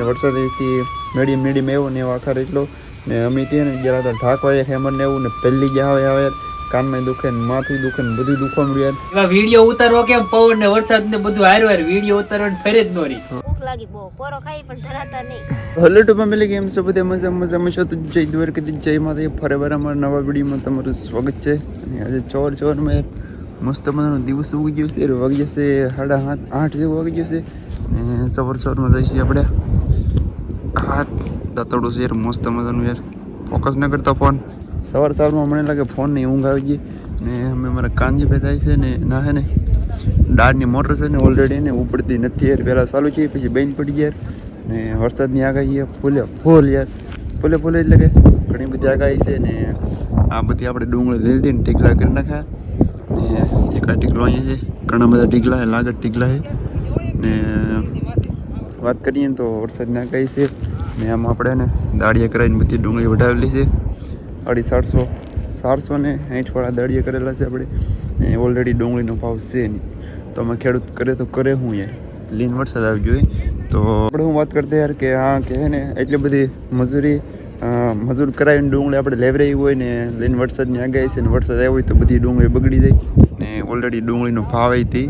વરસાદ મીડિયમ એવું ને આખા એટલો ને અમે ત્યાં ને જરા તો ઢાંકવા હેમર ને એવું ને પહેલી ગયા આવે કાનમાં દુખે ને માથું દુખે ને બધું દુખવા મળ્યું એવા વિડીયો ઉતારવો કેમ પવન ને વરસાદ ને બધું હારવાર વિડીયો ઉતારવાની ફરે જ નો રહી. ભૂખ લાગી બહુ પોરો ખાઈ પણ ધરાતા નહીં. હેલો ટુ ફેમિલી કેમ છો બધા મજામાં છો તો જય દ્વારકાધીશ જય માતા ફરે વાર અમારા નવા વિડીયોમાં તમારું સ્વાગત છે. અને આજે ચોર મેં મસ્ત મજાનો દિવસ ઉગી ગયો છે વાગી જશે 8:30 જેવું વાગી ગયું છે ને સવારમાં જઈશું આપણે દાંતડું છે યાર મસ્ત મજાનું યાર ફોકસ ન કરતા ફોન સવારમાં મને લાગે ફોન ની ઊંઘ આવી ગઈ ને અમે મારા કાનજી પે થાય છે ને ના હે ને દાળની મોટર છે ને ઓલરેડી ને ઉપડતી નથી યાર પહેલાં ચાલુ છે પછી બંધ પડી ગયા ને વરસાદની આગાહી ફૂલ યાર ફૂલે એટલે કે ઘણી બધી આગાહી છે ને આ બધી આપણે ડુંગળી લીધી ને ટીકલા કરી નાખ્યા ને એકા ટીકલો અહીંયા છે ઘણા બધા ટીકલા છે લાગત ટીકલા છે ને વાત કરીએ તો વરસાદની આગાહી છે ને આમાં આપણે ને દાળિયા કરાવીને બધી ડુંગળી વઢાવેલી છે 750 ને 60 દાળિયા કરેલા છે આપણે ને ઓલરેડી ડુંગળીનો ભાવ છે નહીં તો અમે ખેડૂત કરે તો કરે હું યાર લીન વરસાદ આવી જોઈએ તો આપણે હું વાત કરતા યાર કે હા કે હે ને એટલી બધી મજૂર કરાવીને ડુંગળી આપણે લેવરાઈ હોય ને લીન વરસાદની આગાહી છે ને વરસાદ આવ્યો હોય તો બધી ડુંગળી બગડી જાય ને ઓલરેડી ડુંગળીનો ભાવ અહીંથી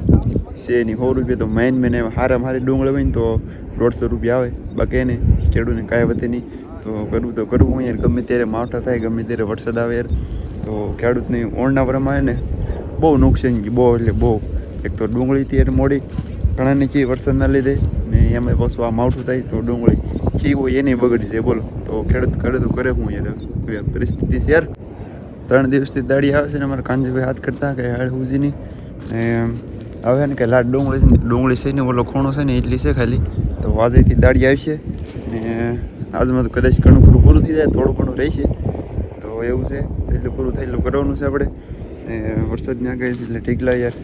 છે નહીં 100 રૂપિયા તો મેન હારામાં હારી ડુંગળી હોય ને તો 150 રૂપિયા આવે બાકી એને ખેડૂતને કાંઈ વધે નહીં તો કરવું યાર ગમે ત્યારે માવઠા થાય ગમે ત્યારે વરસાદ આવે યાર તો ખેડૂતની ઓળના પ્રમાણે ને બહુ નુકસાન ગયું બહુ એક તો ડુંગળી ત્યારે મોડી ઘણાને કી વરસાદના લીધે ને એમાં પાછું આ માવઠું થાય તો ડુંગળી કી હોય એની બગડી જાય બોલો તો ખેડૂત કરે તો કરે હું યાર પરિસ્થિતિ છે યાર 3 દિવસથી દાડી આવે છે ને અમારા કાંજીભાઈ હાથ કરતા કે હાડ હુજીની ને હવે ને કે લાટ ડુંગળી છે ને ઓલો ખૂણો છે ને એટલી છે ખાલી તો વાજેથી દાડી આવશે ને આજમાં તો કદાચ ઘણું પૂરું થઈ જાય થોડું ઘણું રહેશે તો એવું છે એટલું પૂરું થાય એટલું કરવાનું છે આપણે ને વરસાદની આગાહી એટલે ઢીકલા યાર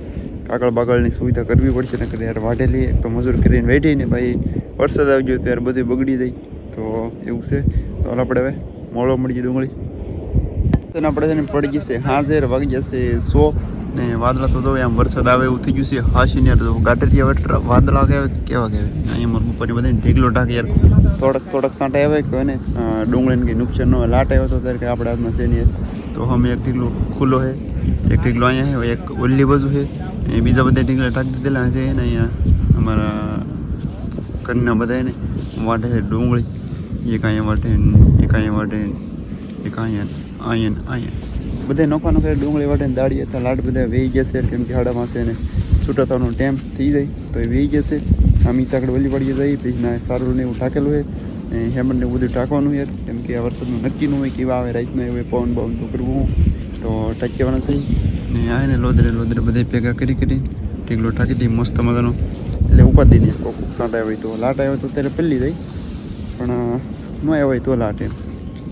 કાગળ બાગળની સુવિધા કરવી પડશે ને કે યાર વાઢેલી એક તો મજૂર કરીને વેઠીને ભાઈ વરસાદ આવી ગયો ત્યારે બધું બગડી જાય તો એવું છે તો આપણે હવે મોળો મળી ડુંગળી તો આપણે છે ને પડી જશે હાજર વાગી જશે 100 ને વાદળા તો આમ વરસાદ આવે એવું થઈ ગયું છે હાશી ને તો ગાટરિયા વાદળા કેવા અહીંયા મારા બપોરની બધાને ઢીકલો ટાકે યાર થોડાક સાંટા આવે તો એને ડુંગળીને કંઈ નુકસાન ન લાટ આવ્યો હતો ત્યારે કે આપણે હાથમાં છે નહીં તો અમે એક ઢીકલો ખુલ્લો છે એક ઢીકલો અહીંયા છે એક ઓલી બાજુ છે એ બીજા બધા ઢીકલા ટાંકી દીધેલા છે ને અહીંયા અમારા ઘરના બધા એને વાટે છે ડુંગળી એક અહીંયા વાટે એક અહીંયા વાટે એક અહીંયા બધા નોખા ડુંગળી વાટે દાળી હતા લાટ બધા વેહી જશે કેમ કે હાડામાં છે ને છૂટા થવાનો ટાઈમ થઈ જાય તો એ વેહી જશે આમ આગળ વલી પડી જાય પછી ના સારું ને એવું ઢાકેલું હોય ને હેમરને બધું ઢાંકવાનું યાર કેમ કે આ વરસાદનું નક્કી ન હોય કેવા આવે રાતનું એવું પવન તો કરવું તો ટાંકીવાનું છે ને આ ને લોદરે બધા ભેગા કરી ઢીકલો ટાંકી દઈ મસ્ત મજાનો એટલે ઉપાડી દઈએ કોક સાંટા હોય તો લાટ આવ્યો તો ત્યારે પહેલી જાય પણ ન આવ્યો હોય તો લાટ એમ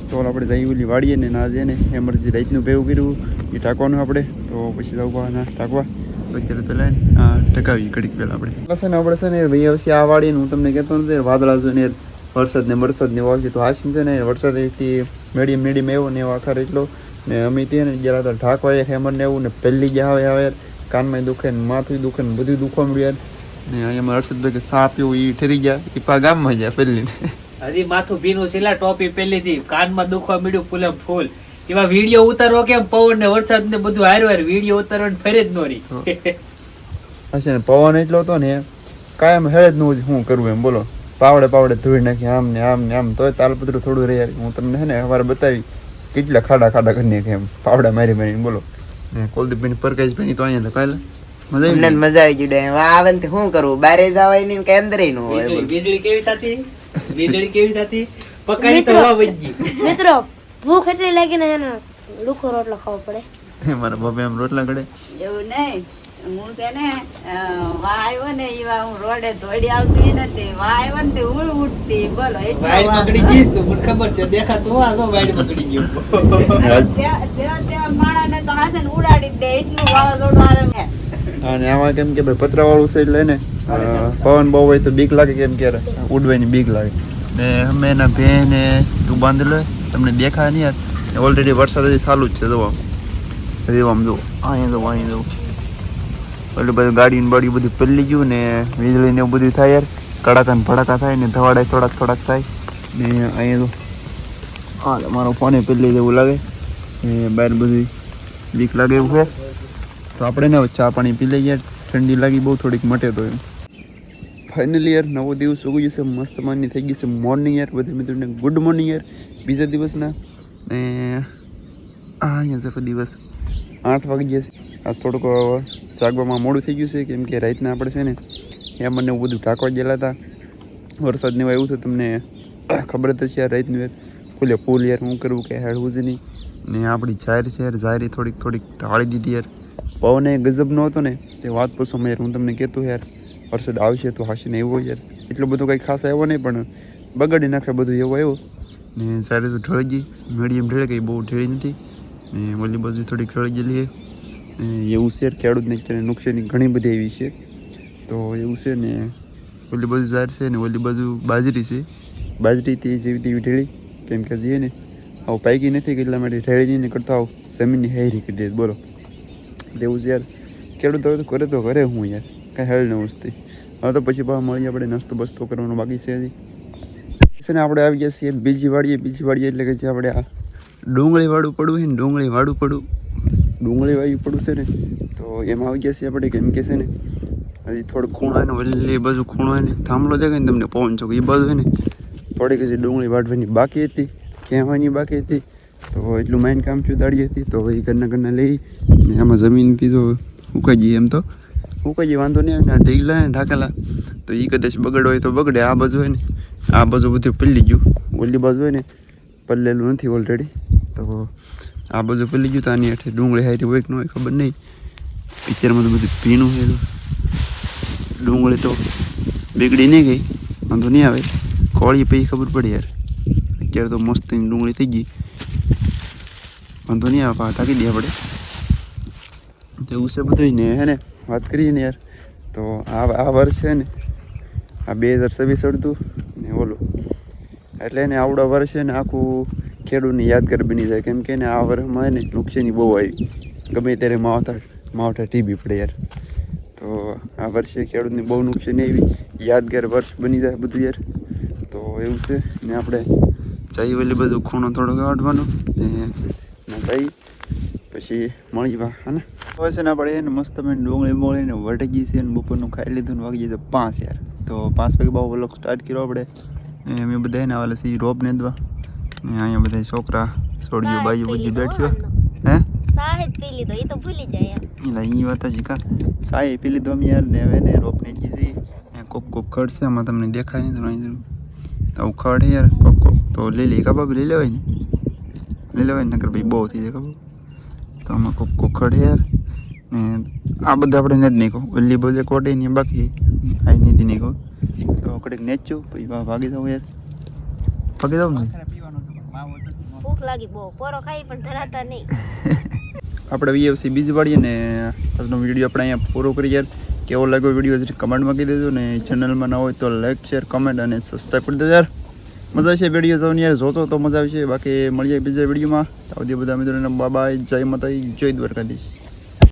તો આપણે જઈ ઓલી વાળીએ ને ના જઈએ ને એમરજન્સી રાતનું ભેગું કર્યું એ ટાંકવાનું આપણે તો પછી જવું ના ટાંકવા અત્યારે પહેલાં ટકાવી ઘડીક પહેલાં આપણે છે ને ભાઈ હવે આ વાળીને હું તમને કહેતો નથી વાદળા જો ને વરસાદ ને વાવશે તો હાસીન છે ને વરસાદ એટલી મીડિયમ એવો ને એવો આખા એટલો ને અમે ત્યાં ને જરા તો ઢાંકવા હેમર ને એવું ને પહેલી ગયા આવે કાનમાં દુખે ને માથું દુખે ને બધું દુખવા મળ્યું યાર ને અહીંયા હર્ષદભાઈ કે સાપ એવું એ ઠરી ગયા એ પા ગામમાં જાય પહેલી હજી માથું ભીનું છેલ્લા ટોપી પહેલીથી કાનમાં દુખવા મળ્યું ફૂલ એવા વિડીયો ઉતારવો કેમ પવન ને વરસાદ ને બધું હારવાર વિડીયો ઉતારવાની ફરે જ નો રહી. હશે ને પવન એટલો હતો ને કાયમ હેળે જ નું શું કરવું એમ બોલો પાવડે ધોઈ નાખી આમ ને આમ તોય તાલપત્રું થોડું રહે હું તમને છે ને સવારે બતાવી કેટલા ખાડા કરી નાખે એમ પાવડા મારીને બોલો કોલદીપભાઈ પરકાશભાઈ તો અહીંયા તો કાલે મજા આવી ગયું આવે ને શું કરવું બારે જવાય નહીં કે અંદર નો હોય વીજળી કેવી થતી પકડી તો હવા વજી મિત્રો ભૂખ એટલી લાગી ને એને લુખો રોટલો ખાવો પડે મારા બાપે એમ રોટલા ઘડે એવું નહીં હું છે ને વાયો ને એવા હું રોડે દોડી આવતી નથી વાયો ને હું ઉઠતી બોલો વાડી પકડી ગઈ તો મને ખબર છે દેખાતું આ તો વાડી પકડી ગયો ત્યાં માણાને તો હાસે ને ઉડાડી દે એટલું વાવાઝોડું આવે ને અને આમાં કેમ કે ભાઈ પતરા વાળું છે એટલે ને પવન બહુ હોય તો બીક લાગે કેમ કે ઉડવાની બીક લાગે ને અમે એના ભેને તું બાંધેલો તમને દેખાય નહીં યાર ઓલરેડી વરસાદ હજી ચાલુ જ છે જોવો હજી આમ જુઓ અહીંયા જુઓ એટલે બધું ગાડીને બાડી બધું પલ્લી ગયું ને વીજળી ને એવું બધું થાય યાર, કડાકા ને ભડાકા થાય ને ધવાડાય થોડાક થાય ને અહીંયા તો હા મારો ફોને પલ્લી જેવું લાગે ને બહાર બધું બીક લાગે એવું છે. તો આપણે ને ચા પાણી પી લઈએ યાર, ઠંડી લાગી બહુ થોડીક મટે તો એમ. ફાઇનલી યાર નવો દિવસ ઉગી ગયો છે, મસ્ત માની થઈ ગઈ છે મોર્નિંગ યાર. બધા મિત્રોને ગુડ મોર્નિંગ યાર બીજા દિવસના. ને અહીંયા છે દિવસ 8 વાગી ગયા છે. આ થોડુંક જાગવામાં મોડું થઈ ગયું છે કેમ કે રાતના આપણે છે ને ત્યાં મને એવું બધું ઢાંકવા ગયેલા હતા, વરસાદને એવું આવ્યું તો તમને ખબર જ છે યાર. રાતનું યાર ફૂલે ફૂલ યાર હું કરવું કે હેડવું જ નહીં. ને આપણી જાહેર છે યાર, જાહેરી થોડીક ઢાળી દીધી યાર. પવન એ ગજબ નો હતો ને તે વાત પૂછો યાર. હું તમને કહેતો યાર વરસાદ આવશે તો હશે ને એવો યાર, એટલો બધો કંઈ ખાસ આવ્યો નહીં પણ બગાડી નાખે બધું એવો આવ્યો. ને સારી તો ઢળી ગઈ, મીડિયમ ઢળી ગઈ, બહુ ઢળી નથી. ને ઓલી બાજુ થોડીક ઢળી ગયેલી છે. એવું છે ખેડૂતને અત્યારે નુકસાની ઘણી બધી એવી છે. તો એવું છે ને ઓલી બાજુ ઝાડ છે ને ઓલી બાજુ બાજરી છે. બાજરીથી જેવી તેવી ઢેળી કેમ કે જઈએ ને આવું પાકી નથી કે એટલા માટે ઢેળી નહીં કરતા આવું જમીનની હેરી કરી દે. બોલો તેવું છે યાર. ખેડૂત હવે તો કરે હું યાર કાંઈ હેળ ન ઉઠતી. હવે તો પછી ભાવ મળીએ આપણે, નાસ્તો બસ્તો કરવાનો બાકી છે હજી છે ને. આપણે આવી ગયા છીએ બીજી વાડીએ એટલે કે જે આપણે આ ડુંગળી વાળું પડવું છે ને, ડુંગળી વાળું પડવું છે ને, તો એમાં આવી ગયા છીએ આપણે. કેમ કે છે ને હજી થોડું ખૂણો હોય ને ઓલી બાજુ ખૂણો હોય ને થાંભલો દેખાય ને તમને પવન ચોક એ બાજુ હોય ને થોડીક હજી ડુંગળી વાટવાની બાકી હતી, કહેવાની બાકી હતી. તો એટલું માઇન્ડ કામ થયું દાડી હતી. તો એ ઘરના લઈ ને આમાં જમીનથી જો ઉકાઈ જઈએ, એમ તો ઉકાઈ જઈએ વાંધો નહીં આવે ને. આ ઢીગલા ને ઢાકેલા તો એ કદાચ બગડ હોય તો બગડે. આ બાજુ હોય ને આ બાજુ બધું પલ્લી ગયું, ઓલી બાજુ હોય ને પલ્લેલું નથી ઓલરેડી. તો આ બાજુ પલ્લી ગયું તો આની હેઠે ડુંગળી હારી હોય કે ન હોય ખબર નહીં. પિક્ચરમાં તો બધું ભીનું છે. ડુંગળી તો બીગડી નહીં ગઈ, વાંધો નહીં આવે. કોળી પછી ખબર પડી યાર. અત્યારે તો મસ્ત ડુંગળી થઈ ગઈ, વાંધો નહીં આવે. ઢાંકી દઈએ આપણે. તો એવું છે બધું ને હે ને. વાત કરીએ ને યાર તો આ વર્ષ છે ને આ 2026 અડધું ને ઓલું એટલે ને આવડા વર્ષ છે ને આખું ખેડૂતને યાદગાર બની જાય. કેમ કે ને આ વર્ષમાં ને નુકસાની બહુ આવી, ગમે ત્યારે માવઠા ટીબી પડે યાર. તો આ વર્ષે ખેડૂતને બહુ નુકસાની આવી, યાદગાર વર્ષ બની જાય બધું યાર. તો એવું છે ને આપણે ચાઈ વેલી બધું ખૂણો થોડો કાઢવાનો ને ચાઈ પછી મળી વા હા ને. હવે છે ને આપણે એને મસ્ત મેં ડુંગળી ને વટકી છે ને બપોરનું ખાઈ લીધું ને વાગી જાય 5 યાર. તો 5 વાગે બહુ વ્લોગ સ્ટાર્ટ કર્યો આપણે. અમે બધા એને આવેલા છીએ રોપ નેદવા ને અહીંયા બધા છોકરા છોડીઓ બાજુ બધી બેઠ્યો. હે સાહેબ પી લીધો એ તો ભૂલી જાય એટલે એ વાત જ કા સાહેબ પી લીધો અમે યાર. ને હવે ને રોપ નેજી છે કોક ખડ છે આમાં તમને દેખાય નહીં તો આવું ખડ છે યાર. કોક તો લઈ લઈએ કબાબ લઈ લેવાય ને નકર ભાઈ બહુ થઈ જાય કબાબ. તો આમાં કોક ખડ છે યાર. ને આ બધા આપણે ને જ નહીં કહું, ઓલી બધે કોટે નહીં બાકી આ નથી નહીં કહું. તો કડીક નેચું પછી ભાગી જાઉં યાર. ભાગી જાઉં ને ભૂખ લાગી બહુ, પોરો ખાઈ પણ ધરાતા નહીં. આપણે VFC બીજી વાળીએ ને આજનો વિડીયો આપણે અહીંયા પૂરો કરી યાર. કેવો લાગ્યો વિડીયો જરી કમેન્ટમાં કહી દેજો ને ચેનલમાં ના હોય તો લાઈક શેર કમેન્ટ અને સબસ્ક્રાઈબ કરી દેજો યાર. મજા આવશે વિડીયો જોઈને યાર, જોતો તો મજા આવશે. બાકી મળીએ બીજા વિડીયોમાં. તો બધા મિત્રોને બાય, જય માતાજી, જય દ્વારકાધીશ.